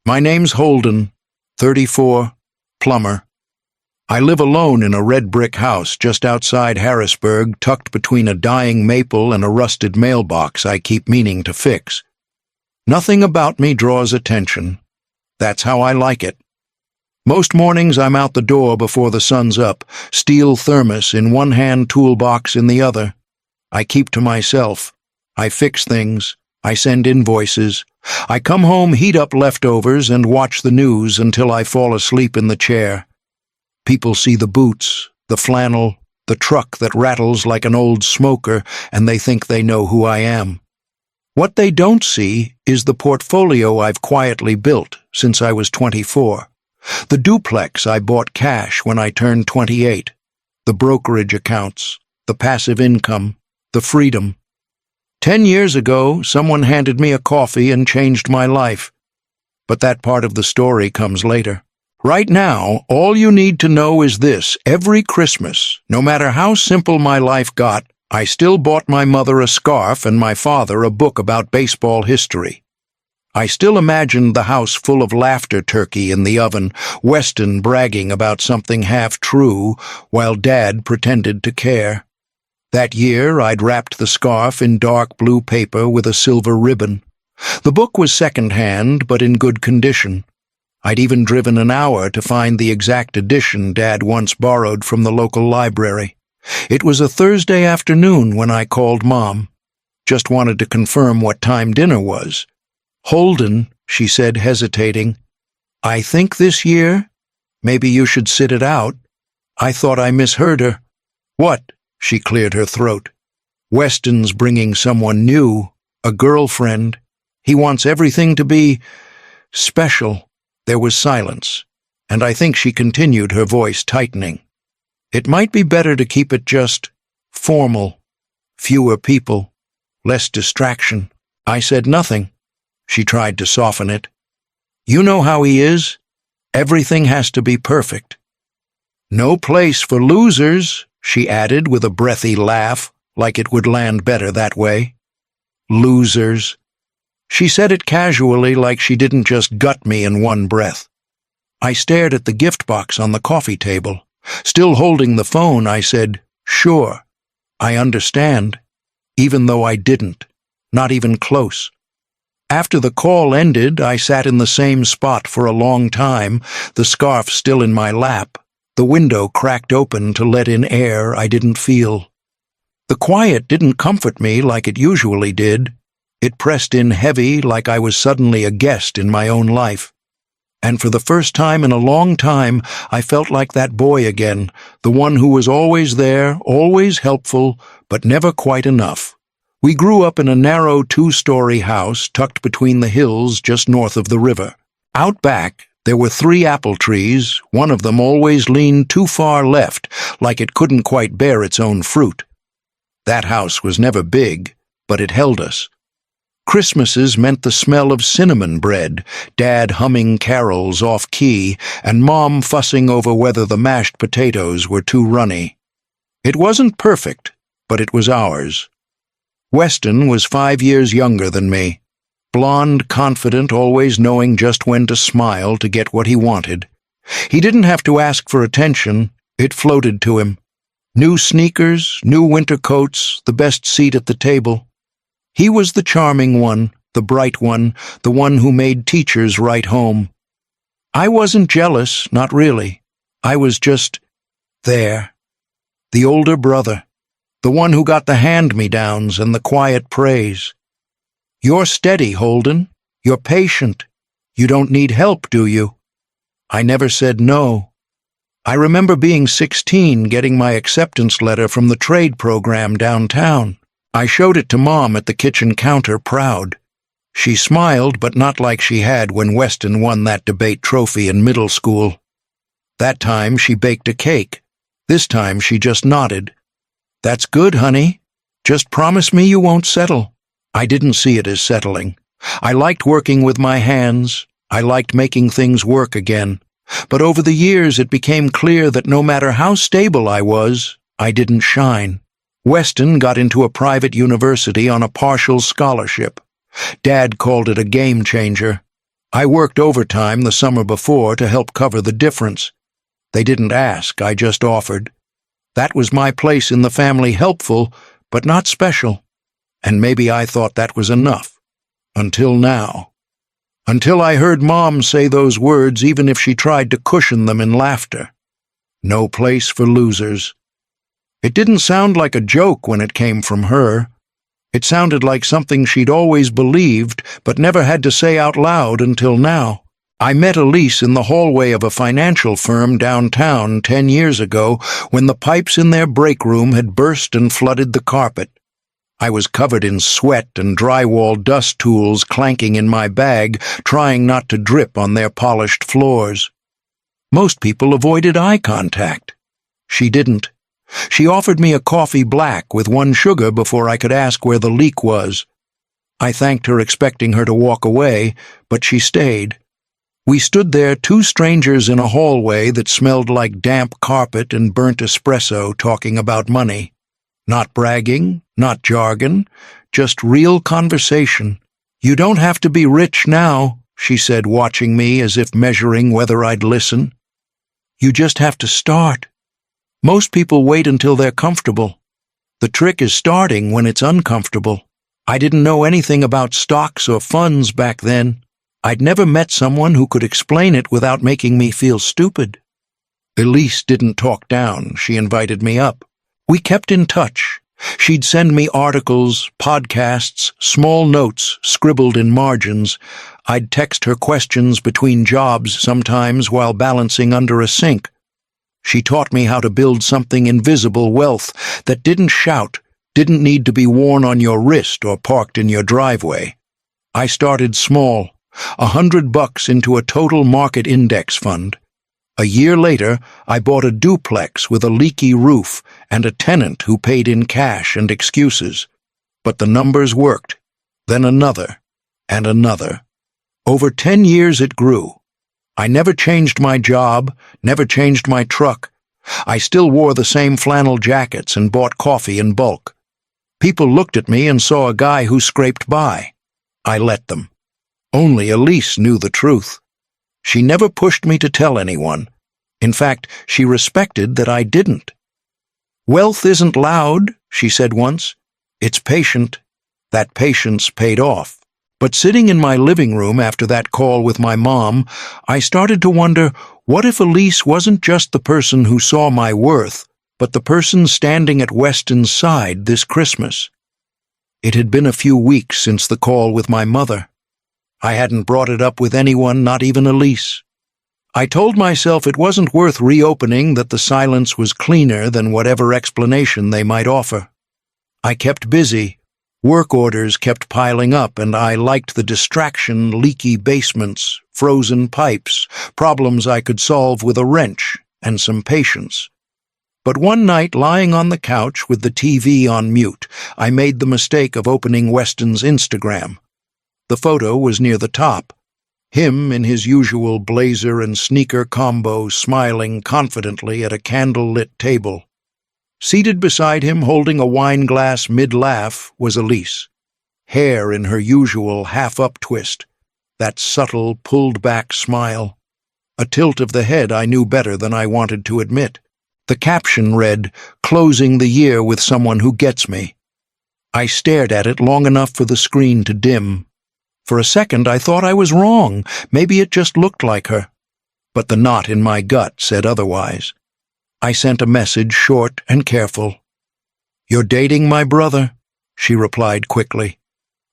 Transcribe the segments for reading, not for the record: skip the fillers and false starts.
My name's Holden, 34, plumber. I live alone in a red brick house just outside Harrisburg, tucked between a dying maple and a rusted mailbox I keep meaning to fix. Nothing about me draws attention. That's how I like it. Most mornings I'm out the door before the sun's up, steel thermos in one hand, toolbox in the other. I keep to myself. I fix things. I send invoices. I come home, heat up leftovers, and watch the news until I fall asleep in the chair. People see the boots, the flannel, the truck that rattles like an old smoker, and they think they know who I am. What they don't see is the portfolio I've quietly built since I was 24. The duplex I bought cash when I turned 28. The brokerage accounts, the passive income, the freedom. 10 years ago, someone handed me a coffee and changed my life. But that part of the story comes later. Right now, all you need to know is this: every Christmas, no matter how simple my life got, I still bought my mother a scarf and my father a book about baseball history. I still imagined the house full of laughter turkey in the oven, Weston bragging about something half true, while Dad pretended to care. That year, I'd wrapped the scarf in dark blue paper with a silver ribbon. The book was second-hand, but in good condition. I'd even driven an hour to find the exact edition Dad once borrowed from the local library. It was a Thursday afternoon when I called Mom. Just wanted to confirm what time dinner was. "Holden," she said, hesitating, "I think this year? Maybe you should sit it out." I thought I misheard her. "What?" She cleared her throat. "Weston's bringing someone new, a girlfriend. He wants everything to be special." There was silence, and I think she continued, her voice tightening. "It might be better to keep it just formal. Fewer people, less distraction." I said nothing. She tried to soften it. "You know how he is. Everything has to be perfect." "No place for losers," she added with a breathy laugh, like it would land better that way. "Losers." She said it casually, like she didn't just gut me in one breath. I stared at the gift box on the coffee table. Still holding the phone, I said, "Sure, I understand," even though I didn't, not even close. After the call ended, I sat in the same spot for a long time, the scarf still in my lap, the window cracked open to let in air I didn't feel. The quiet didn't comfort me like it usually did. It pressed in heavy, like I was suddenly a guest in my own life. And for the first time in a long time, I felt like that boy again, the one who was always there, always helpful, but never quite enough. We grew up in a narrow 2-story house tucked between the hills just north of the river. Out back, there were 3 apple trees. One of them always leaned too far left, like it couldn't quite bear its own fruit. That house was never big, but it held us. Christmases meant the smell of cinnamon bread, Dad humming carols off-key, and Mom fussing over whether the mashed potatoes were too runny. It wasn't perfect, but it was ours. Weston was 5 years younger than me. Blonde, confident, always knowing just when to smile to get what he wanted. He didn't have to ask for attention, it floated to him. New sneakers, new winter coats, the best seat at the table. He was the charming one, the bright one, the one who made teachers write home. I wasn't jealous, not really. I was just there. The older brother, the one who got the hand-me-downs and the quiet praise. "You're steady, Holden. You're patient. You don't need help, do you?" I never said no. I remember being 16, getting my acceptance letter from the trade program downtown. I showed it to Mom at the kitchen counter, proud. She smiled, but not like she had when Weston won that debate trophy in middle school. That time she baked a cake. This time she just nodded. "That's good, honey. Just promise me you won't settle." I didn't see it as settling. I liked working with my hands. I liked making things work again. But over the years it became clear that no matter how stable I was, I didn't shine. Weston got into a private university on a partial scholarship. Dad called it a game changer. I worked overtime the summer before to help cover the difference. They didn't ask, I just offered. That was my place in the family, helpful, but not special. And maybe I thought that was enough. Until now. Until I heard Mom say those words, even if she tried to cushion them in laughter. No place for losers. It didn't sound like a joke when it came from her. It sounded like something she'd always believed, but never had to say out loud until now. I met Elise in the hallway of a financial firm downtown 10 years ago when the pipes in their break room had burst and flooded the carpet. I was covered in sweat and drywall dust tools clanking in my bag, trying not to drip on their polished floors. Most people avoided eye contact. She didn't. She offered me a coffee black with 1 sugar before I could ask where the leak was. I thanked her, expecting her to walk away, but she stayed. We stood there, 2 strangers in a hallway that smelled like damp carpet and burnt espresso, talking about money. Not bragging, not jargon, just real conversation. "You don't have to be rich now," she said, watching me as if measuring whether I'd listen. "You just have to start. Most people wait until they're comfortable. The trick is starting when it's uncomfortable." I didn't know anything about stocks or funds back then. I'd never met someone who could explain it without making me feel stupid. Elise didn't talk down. She invited me up. We kept in touch. She'd send me articles, podcasts, small notes scribbled in margins. I'd text her questions between jobs, sometimes while balancing under a sink. She taught me how to build something invisible, wealth that didn't shout, didn't need to be worn on your wrist or parked in your driveway. I started small, $100 into a total market index fund. A year later, I bought a duplex with a leaky roof and a tenant who paid in cash and excuses. But the numbers worked. Then another, and another. Over 10 years it grew. I never changed my job, never changed my truck. I still wore the same flannel jackets and bought coffee in bulk. People looked at me and saw a guy who scraped by. I let them. Only Elise knew the truth. She never pushed me to tell anyone. In fact, she respected that I didn't. "Wealth isn't loud," she said once. "It's patient." That patience paid off. But sitting in my living room after that call with my mom, I started to wonder, what if Elise wasn't just the person who saw my worth, but the person standing at Weston's side this Christmas? It had been a few weeks since the call with my mother. I hadn't brought it up with anyone, not even Elise. I told myself it wasn't worth reopening, that the silence was cleaner than whatever explanation they might offer. I kept busy. Work orders kept piling up, and I liked the distraction, leaky basements, frozen pipes, problems I could solve with a wrench and some patience. But one night, lying on the couch with the TV on mute, I made the mistake of opening Weston's Instagram. The photo was near the top. Him in his usual blazer and sneaker combo, smiling confidently at a candle-lit table. Seated beside him, holding a wine glass mid-laugh, was Elise. Hair in her usual half-up twist, that subtle, pulled-back smile. A tilt of the head I knew better than I wanted to admit. The caption read, "Closing the year with someone who gets me." I stared at it long enough for the screen to dim. For a second I thought I was wrong. Maybe it just looked like her. But the knot in my gut said otherwise. I sent a message, short and careful. "You're dating my brother," she replied quickly.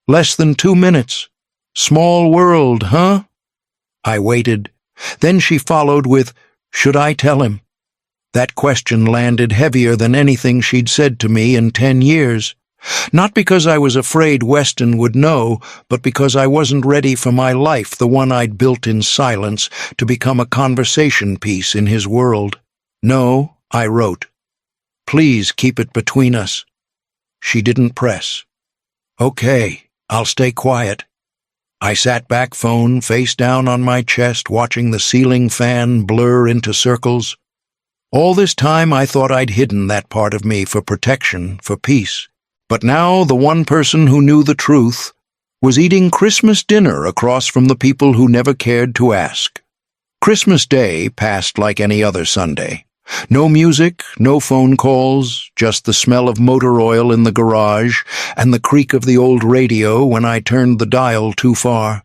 "Less than 2 minutes. Small world, huh?" I waited. Then she followed with, "Should I tell him?" That question landed heavier than anything she'd said to me in 10 years. Not because I was afraid Weston would know, but because I wasn't ready for my life, the one I'd built in silence, to become a conversation piece in his world. "No," I wrote. "Please keep it between us." She didn't press. "Okay, I'll stay quiet." I sat back, phone face down on my chest, watching the ceiling fan blur into circles. All this time I thought I'd hidden that part of me for protection, for peace. But now the one person who knew the truth was eating Christmas dinner across from the people who never cared to ask. Christmas Day passed like any other Sunday. No music, no phone calls, just the smell of motor oil in the garage and the creak of the old radio when I turned the dial too far.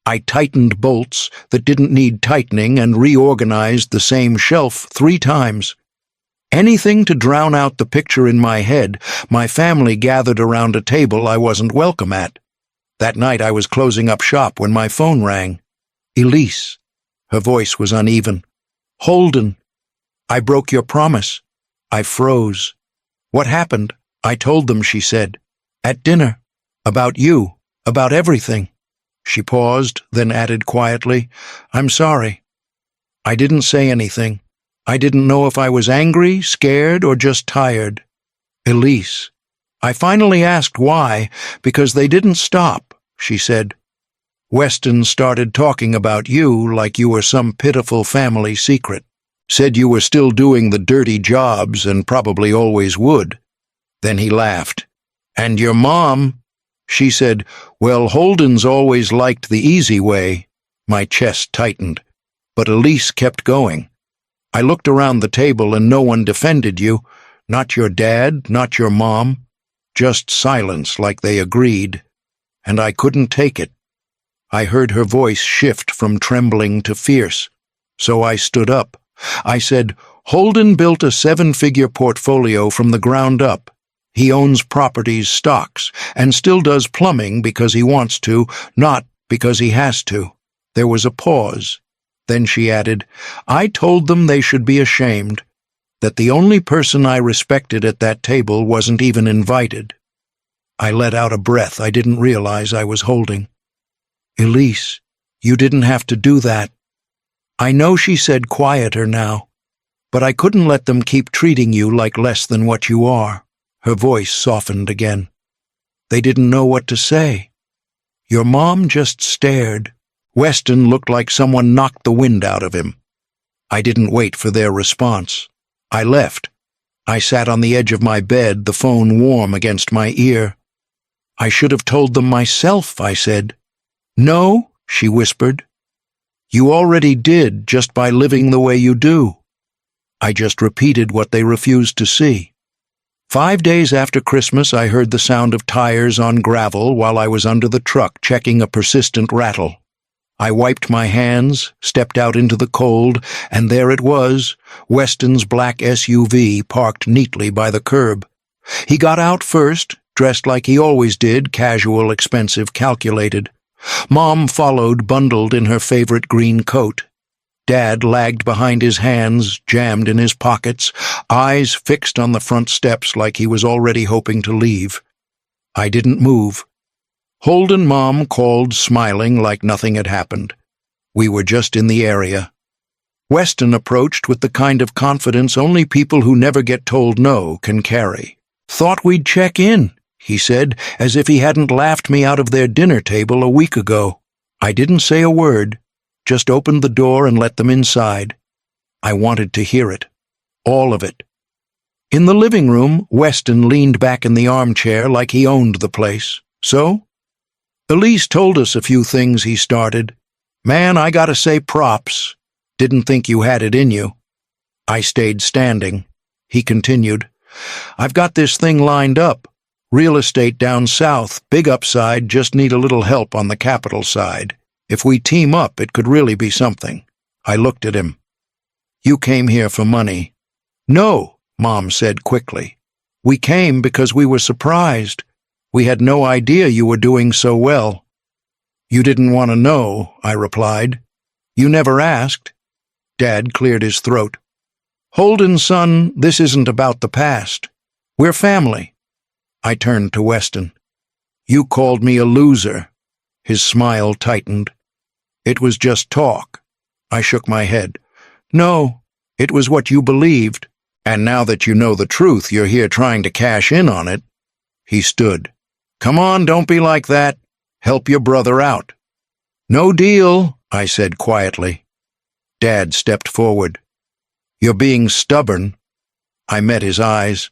I tightened bolts that didn't need tightening and reorganized the same shelf 3 times. Anything to drown out the picture in my head, my family gathered around a table I wasn't welcome at. That night I was closing up shop when my phone rang. Elise. Her voice was uneven. Holden. I broke your promise. I froze. What happened? I told them, she said. At dinner. About you. About everything. She paused, then added quietly, I'm sorry. I didn't say anything. I didn't know if I was angry, scared, or just tired. Elise. I finally asked why, because they didn't stop, she said. Weston started talking about you like you were some pitiful family secret. Said you were still doing the dirty jobs and probably always would. Then he laughed. And your mom? She said, well, Holden's always liked the easy way. My chest tightened. But Elise kept going. I looked around the table and no one defended you. Not your dad, not your mom. Just silence like they agreed. And I couldn't take it. I heard her voice shift from trembling to fierce. So I stood up. I said, Holden built a 7-figure portfolio from the ground up. He owns properties, stocks, and still does plumbing because he wants to, not because he has to. There was a pause. Then she added, I told them they should be ashamed, that the only person I respected at that table wasn't even invited. I let out a breath I didn't realize I was holding. Elise, you didn't have to do that. I know, she said, quieter now, but I couldn't let them keep treating you like less than what you are. Her voice softened again. They didn't know what to say. Your mom just stared. Weston looked like someone knocked the wind out of him. I didn't wait for their response. I left. I sat on the edge of my bed, the phone warm against my ear. I should have told them myself, I said. No, she whispered. You already did, just by living the way you do. I just repeated what they refused to see. 5 days after Christmas, I heard the sound of tires on gravel while I was under the truck checking a persistent rattle. I wiped my hands, stepped out into the cold, and there it was, Weston's black SUV parked neatly by the curb. He got out first, dressed like he always did, casual, expensive, calculated. Mom followed, bundled in her favorite green coat. Dad lagged behind his hands, jammed in his pockets, eyes fixed on the front steps like he was already hoping to leave. I didn't move. Holden Mom called, smiling like nothing had happened. We were just in the area. Weston approached with the kind of confidence only people who never get told no can carry. Thought we'd check in, he said, as if he hadn't laughed me out of their dinner table a week ago. I didn't say a word, just opened the door and let them inside. I wanted to hear it. All of it. In the living room, Weston leaned back in the armchair like he owned the place. So? Elise told us a few things, he started. Man, I gotta say props. Didn't think you had it in you. I stayed standing. He continued. I've got this thing lined up. Real estate down south, big upside, just need a little help on the capital side. If we team up, it could really be something. I looked at him. You came here for money. No, Mom said quickly. We came because we were surprised. We had no idea you were doing so well. You didn't want to know, I replied. You never asked. Dad cleared his throat. Holden, son, this isn't about the past. We're family. I turned to Weston. You called me a loser. His smile tightened. It was just talk. I shook my head. No, it was what you believed. And now that you know the truth, you're here trying to cash in on it. He stood. Come on, don't be like that. Help your brother out. No deal, I said quietly. Dad stepped forward. You're being stubborn. I met his eyes.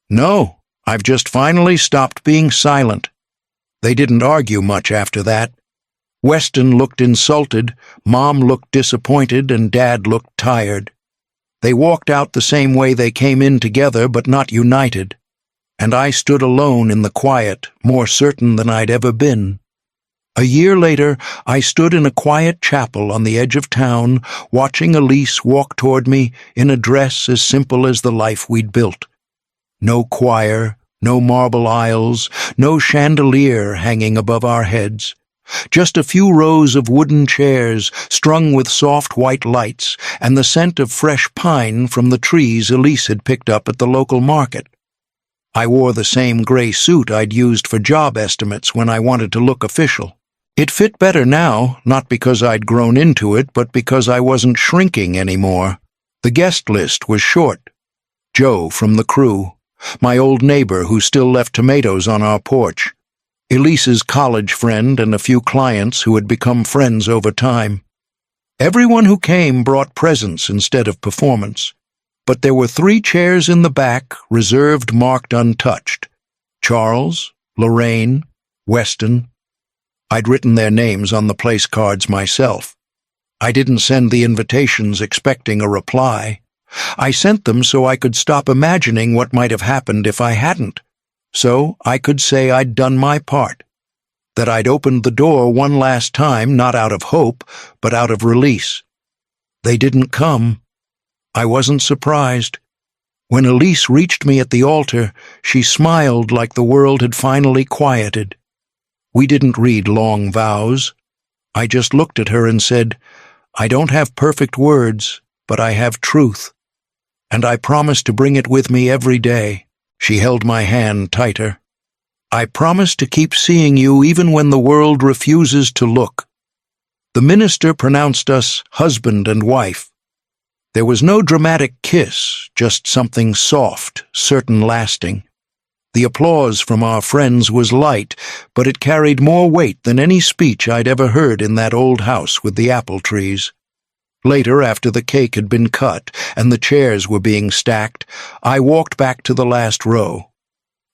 No, I've just finally stopped being silent. They didn't argue much after that. Weston looked insulted, Mom looked disappointed, and Dad looked tired. They walked out the same way they came in together, but not united. And I stood alone in the quiet, more certain than I'd ever been. A year later, I stood in a quiet chapel on the edge of town, watching Elise walk toward me in a dress as simple as the life we'd built. No choir, no marble aisles, no chandelier hanging above our heads. Just a few rows of wooden chairs strung with soft white lights and the scent of fresh pine from the trees Elise had picked up at the local market. I wore the same gray suit I'd used for job estimates when I wanted to look official. It fit better now, not because I'd grown into it, but because I wasn't shrinking anymore. The guest list was short. Joe from the crew, my old neighbor who still left tomatoes on our porch, Elise's college friend, and a few clients who had become friends over time. Everyone who came brought presents instead of performance, but there were 3 chairs in the back, reserved, marked untouched. Charles, Lorraine, Weston. I'd written their names on the place cards myself. I didn't send the invitations expecting a reply. I sent them so I could stop imagining what might have happened if I hadn't. So I could say I'd done my part, that I'd opened the door one last time, not out of hope, but out of release. They didn't come. I wasn't surprised. When Elise reached me at the altar, she smiled like the world had finally quieted. We didn't read long vows. I just looked at her and said, "I don't have perfect words, but I have truth. And I promise to bring it with me every day." She held my hand tighter. "I promise to keep seeing you even when the world refuses to look." The minister pronounced us husband and wife. There was no dramatic kiss, just something soft, certain lasting. The applause from our friends was light, but it carried more weight than any speech I'd ever heard in that old house with the apple trees. Later, after the cake had been cut and the chairs were being stacked, I walked back to the last row.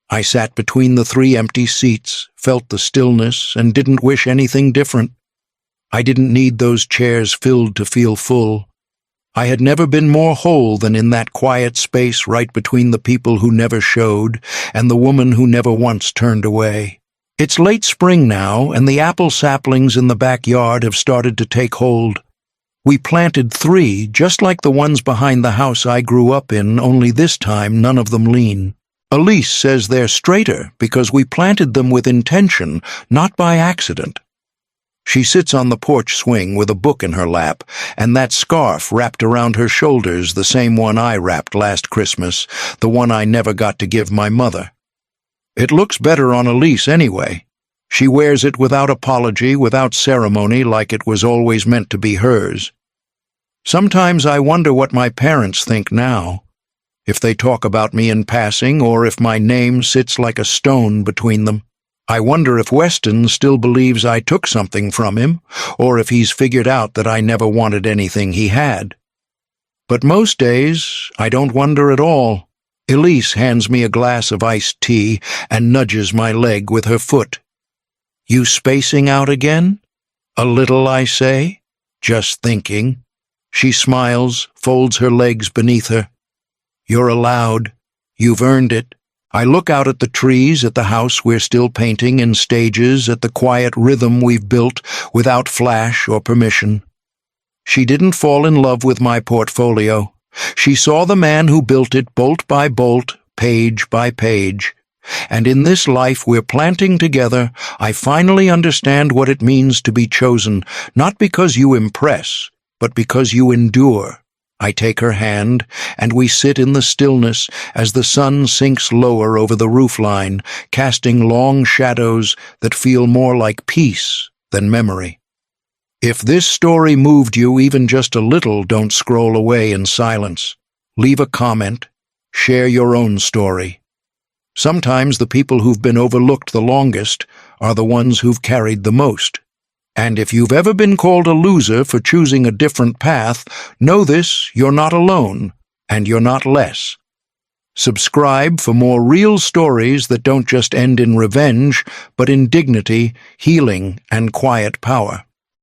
I sat between the 3 empty seats, felt the stillness, and didn't wish anything different. I didn't need those chairs filled to feel full. I had never been more whole than in that quiet space right between the people who never showed and the woman who never once turned away. It's late spring now, and the apple saplings in the backyard have started to take hold. We planted 3, just like the ones behind the house I grew up in, only this time none of them lean. Elise says they're straighter because we planted them with intention, not by accident. She sits on the porch swing with a book in her lap, and that scarf wrapped around her shoulders, the same one I wrapped last Christmas, the one I never got to give my mother. It looks better on Elise anyway. She wears it without apology, without ceremony, like it was always meant to be hers. Sometimes I wonder what my parents think now, if they talk about me in passing or if my name sits like a stone between them. I wonder if Weston still believes I took something from him, or if he's figured out that I never wanted anything he had. But most days, I don't wonder at all. Elise hands me a glass of iced tea and nudges my leg with her foot. "You spacing out again?" "A little," I say, just thinking. She smiles, folds her legs beneath her. "You're allowed. You've earned it." I look out at the trees, at the house we're still painting in stages, at the quiet rhythm we've built without flash or permission. She didn't fall in love with my portfolio. She saw the man who built it bolt by bolt, page by page. And in this life we're planting together, I finally understand what it means to be chosen, not because you impress, but because you endure. I take her hand, and we sit in the stillness as the sun sinks lower over the roofline, casting long shadows that feel more like peace than memory. If this story moved you even just a little, don't scroll away in silence. Leave a comment. Share your own story. Sometimes the people who've been overlooked the longest are the ones who've carried the most. And if you've ever been called a loser for choosing a different path, know this: you're not alone, and you're not less. Subscribe for more real stories that don't just end in revenge, but in dignity, healing, and quiet power.